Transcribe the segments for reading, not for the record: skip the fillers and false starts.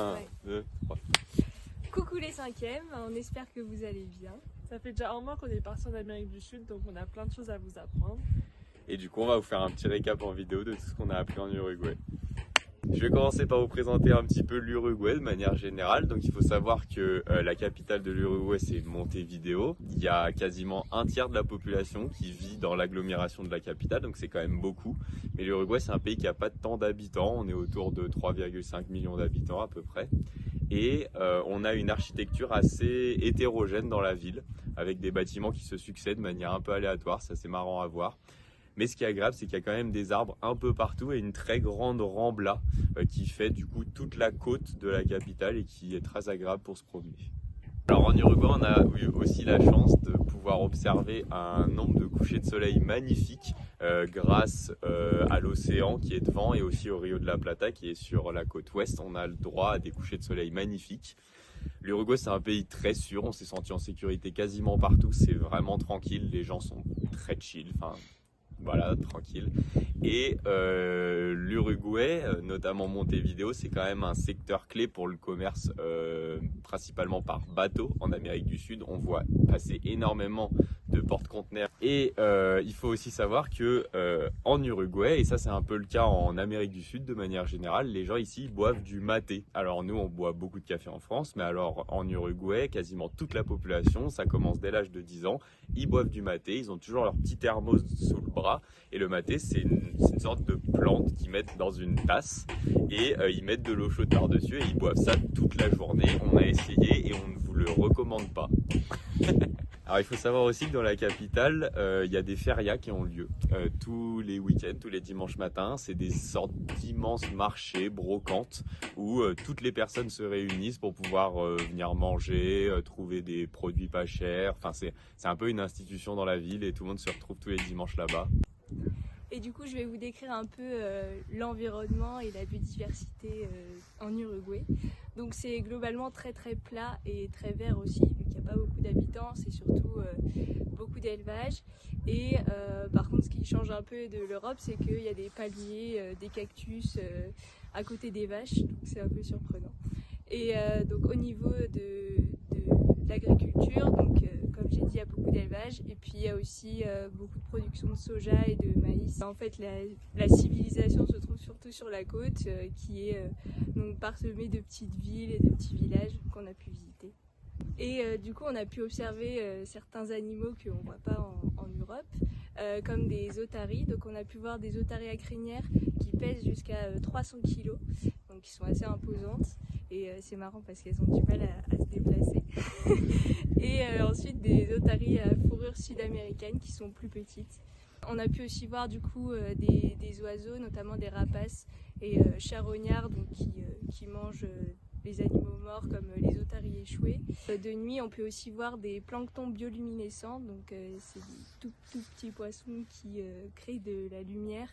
1, Ouais. 2, 3. Coucou les 5e, on espère que vous allez bien. Ça fait déjà un mois qu'on est parti en Amérique du Sud, donc on a plein de choses à vous apprendre. Et du coup, on va vous faire un petit récap en vidéo de tout ce qu'on a appris en Uruguay. Je vais commencer par vous présenter un petit peu l'Uruguay de manière générale. Donc il faut savoir que la capitale de l'Uruguay, c'est Montevideo. Il y a quasiment un tiers de la population qui vit dans l'agglomération de la capitale, donc c'est quand même beaucoup. Mais l'Uruguay, c'est un pays qui n'a pas tant d'habitants, on est autour de 3,5 millions d'habitants à peu près. Et on a une architecture assez hétérogène dans la ville, avec des bâtiments qui se succèdent de manière un peu aléatoire, c'est assez marrant à voir. Mais ce qui est agréable, c'est qu'il y a quand même des arbres un peu partout et une très grande rambla qui fait du coup toute la côte de la capitale et qui est très agréable pour se promener. Alors en Uruguay, on a eu aussi la chance de pouvoir observer un nombre de couchers de soleil magnifiques grâce à l'océan qui est devant et aussi au Rio de la Plata qui est sur la côte ouest. On a le droit à des couchers de soleil magnifiques. L'Uruguay, c'est un pays très sûr, on s'est senti en sécurité quasiment partout, c'est vraiment tranquille, les gens sont très chill, enfin voilà, tranquille. Et l'Uruguay, notamment Montevideo, c'est quand même un secteur clé pour le commerce, principalement par bateau en Amérique du Sud. On voit passer énormément de porte-conteneurs. Et il faut aussi savoir que en Uruguay, et ça c'est un peu le cas en Amérique du Sud de manière générale, les gens ici boivent du maté. Alors nous on boit beaucoup de café en France, mais alors en Uruguay, quasiment toute la population, ça commence dès l'âge de 10 ans, ils boivent du maté, ils ont toujours leur petit thermos sous le bras. Et le maté, c'est une sorte de plante qu'ils mettent dans une tasse et ils mettent de l'eau chaude par-dessus et ils boivent ça toute la journée. On a essayé et on ne vous le recommande pas. Alors il faut savoir aussi que dans la capitale, il y a des férias qui ont lieu tous les week-ends, tous les dimanches matins. C'est des sortes d'immenses marchés, brocantes, où toutes les personnes se réunissent pour pouvoir venir manger, trouver des produits pas chers. Enfin, c'est un peu une institution dans la ville et tout le monde se retrouve tous les dimanches là-bas. Et du coup, je vais vous décrire un peu l'environnement et la biodiversité en Uruguay. Donc c'est globalement très très plat et très vert aussi, vu qu'il n'y a pas beaucoup d'habitants, c'est surtout beaucoup d'élevage. Et par contre, ce qui change un peu de l'Europe, c'est qu'il y a des palmiers, des cactus à côté des vaches, donc c'est un peu surprenant. Et donc au niveau de l'agriculture, donc comme j'ai dit, il y a beaucoup d'élevage et puis il y a aussi beaucoup de production de soja et de maïs. En fait, la civilisation se trouve surtout sur la côte qui est donc parsemée de petites villes et de petits villages qu'on a pu visiter. Et du coup, on a pu observer certains animaux qu'on ne voit pas en Europe, comme des otaries. Donc on a pu voir des otaries à crinière qui pèsent jusqu'à 300 kg, donc qui sont assez imposantes. Et c'est marrant parce qu'elles ont du mal à se déplacer. Et ensuite des otaries à fourrure sud-américaine qui sont plus petites. On a pu aussi voir du coup des oiseaux, notamment des rapaces et charognards, donc qui mangent les animaux morts comme les otaries échouées. De nuit, on peut aussi voir des planctons bioluminescents, donc c'est des tout petits poissons qui créent de la lumière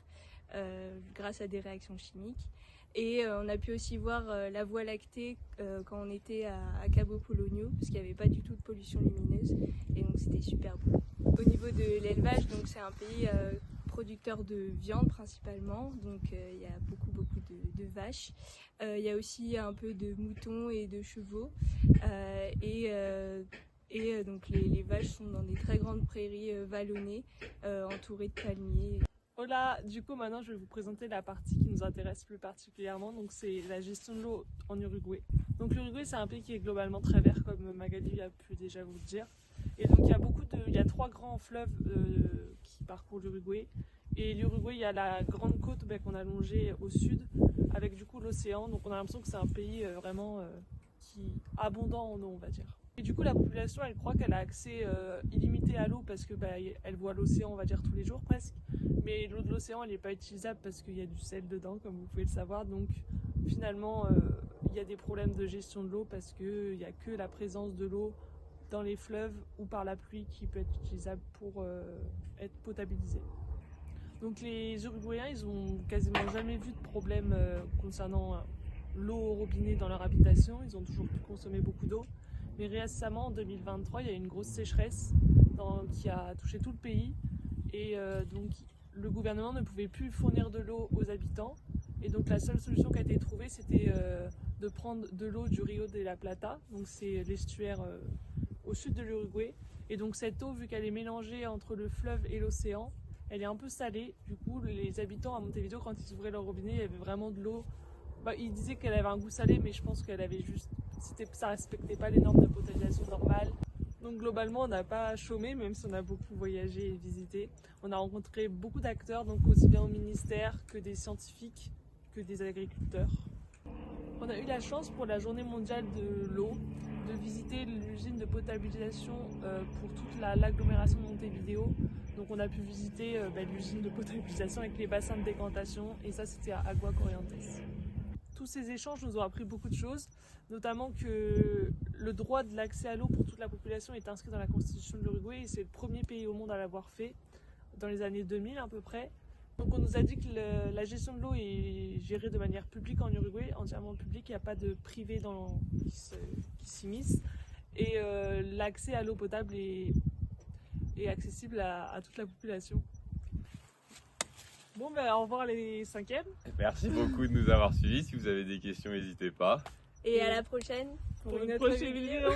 grâce à des réactions chimiques. Et on a pu aussi voir la Voie lactée quand on était à Cabo Polonio, parce qu'il n'y avait pas du tout de pollution lumineuse, et donc c'était super beau. Au niveau de l'élevage, donc c'est un pays producteur de viande principalement, donc il y a beaucoup de vaches. Il y a aussi un peu de moutons et de chevaux, donc les vaches sont dans des très grandes prairies vallonnées, entourées de palmiers. Voilà, du coup maintenant je vais vous présenter la partie qui nous intéresse plus particulièrement, donc c'est la gestion de l'eau en Uruguay. Donc l'Uruguay c'est un pays qui est globalement très vert comme Magali a pu déjà vous le dire. Et donc il y a 3 grands fleuves qui parcourent l'Uruguay. Et l'Uruguay, il y a la grande côte qu'on a longée au sud avec du coup l'océan. Donc on a l'impression que c'est un pays vraiment qui est abondant en eau, on va dire. Et du coup la population elle croit qu'elle a accès illimité à l'eau parce que elle voit l'océan on va dire tous les jours presque. Mais l'eau de l'océan elle n'est pas utilisable parce qu'il y a du sel dedans comme vous pouvez le savoir. Donc finalement il y a des problèmes de gestion de l'eau parce qu'il n'y a que la présence de l'eau dans les fleuves ou par la pluie qui peut être utilisable pour être potabilisée. Donc les Uruguayens ils ont quasiment jamais vu de problème concernant l'eau au robinet dans leur habitation. Ils ont toujours pu consommer beaucoup d'eau. Mais récemment, en 2023, il y a eu une grosse sécheresse qui a touché tout le pays. Et donc, le gouvernement ne pouvait plus fournir de l'eau aux habitants. Et donc, la seule solution qui a été trouvée, c'était de prendre de l'eau du Rio de la Plata, donc c'est l'estuaire au sud de l'Uruguay. Et donc cette eau, vu qu'elle est mélangée entre le fleuve et l'océan, elle est un peu salée. Du coup, les habitants à Montevideo, quand ils ouvraient leur robinet, il y avait vraiment de l'eau. Ils disaient qu'elle avait un goût salé, mais je pense qu'elle avait juste, ça respectait pas les normes de potabilisation normales. Donc globalement, on n'a pas chômé, même si on a beaucoup voyagé et visité. On a rencontré beaucoup d'acteurs, donc aussi bien au ministère que des scientifiques, que des agriculteurs. On a eu la chance pour la journée mondiale de l'eau de visiter l'usine de potabilisation pour toute l'agglomération de Montevideo. Donc on a pu visiter l'usine de potabilisation avec les bassins de décantation, et ça c'était à Agua Corrientes. Tous ces échanges nous ont appris beaucoup de choses, notamment que le droit de l'accès à l'eau pour toute la population est inscrit dans la constitution de l'Uruguay, et c'est le premier pays au monde à l'avoir fait, dans les années 2000 à peu près. Donc on nous a dit que la gestion de l'eau est gérée de manière publique en Uruguay, entièrement publique, il n'y a pas de privé qui s'immisce, et l'accès à l'eau potable est accessible à toute la population. Bon, au revoir les 5e. Merci beaucoup de nous avoir suivis. Si vous avez des questions, n'hésitez pas. Et à la prochaine pour une prochaine vidéo.